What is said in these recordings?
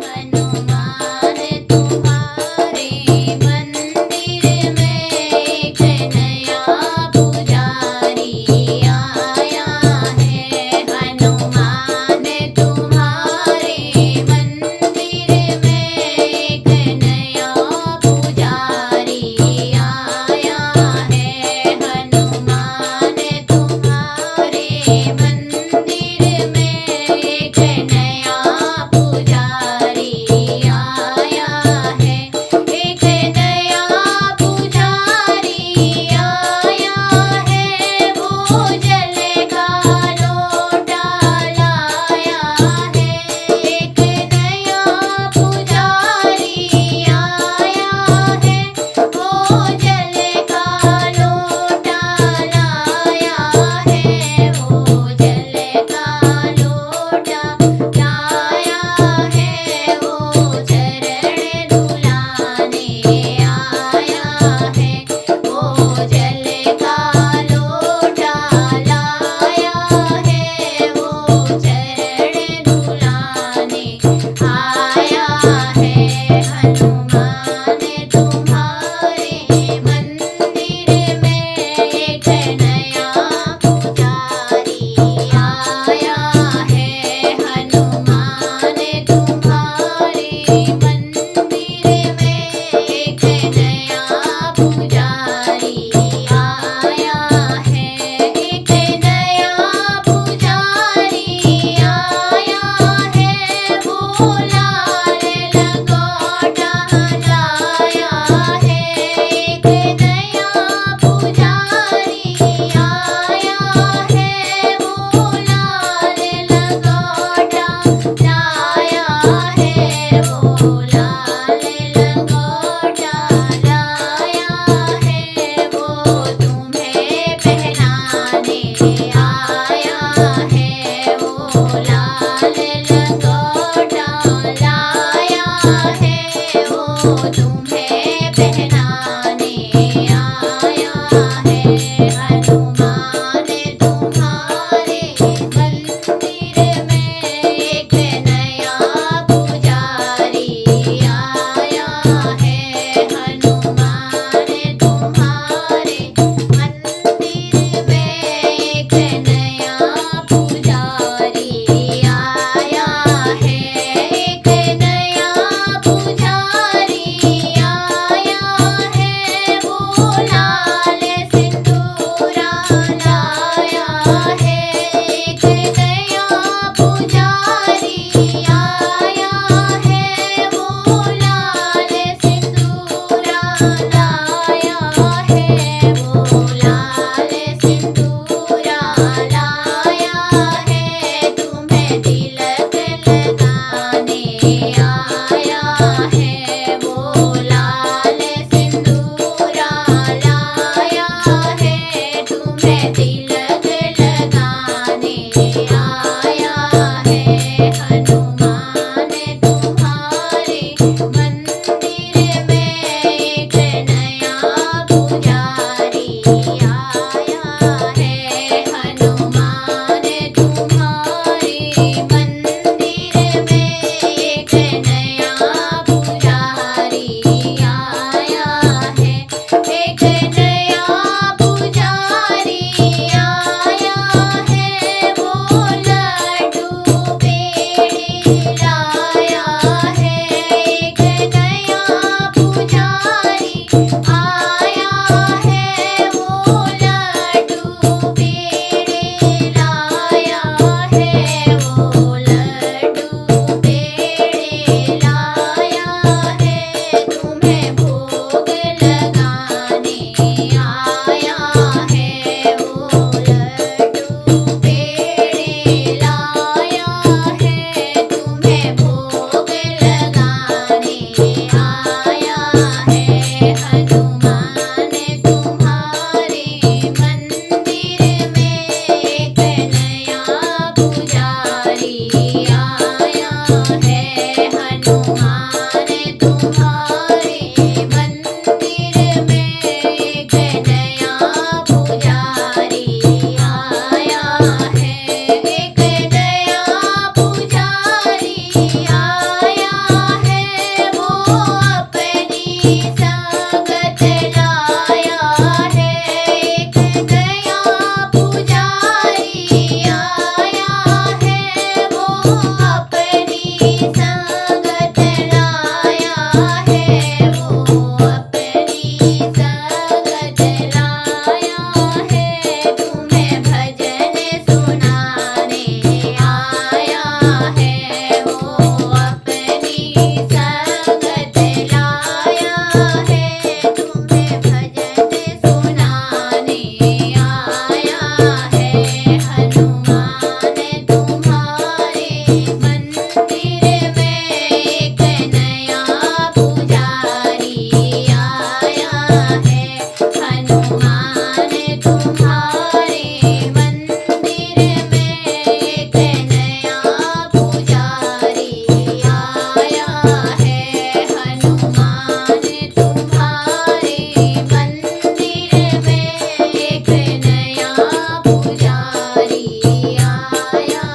हनुमान तुम्हारे मंदिर में एक नया पुजारी आया है। हनुमान तुम्हारे मंदिर में एक नया पुजारी आया है। हनुमान तुम्हारे मंदिर में एक नया पुजारी आया है। एक नया पुजारी आया है, वो जल का लोटा लाया है। एक नया पुजारी आया है, वो जल का लोटा लाया है। वो जल का लोटा लाया है, वो चरण धुलाने आया है। वो जल का लोटा लाया है, वो चरण धुलाने आया है। हनुमान तुम्हारे मंदिर में एक नया पुजारी आया है। हनुमान तुम्हारे मंदिर में एक नया पुजारी आया है। एक नया पुजारी आया है, वो लाल लंगोटा लाया है। एक नया पुजारी आया है, वो लाल लंगोटा लाया है। वो लाल लंगोटा लाया है, वो तुम्हें पहनाने आया है। वो लाल लंगोटा लाया है, वो तुम्हें पहनाने आया है। हनुमान तुम्हारे मंदिर में एक नया पुजारी आया है। हनुमान तुम्हारे मंदिर में एक नया पुजारी आया है। एक नया पुजारी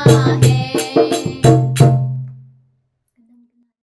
आया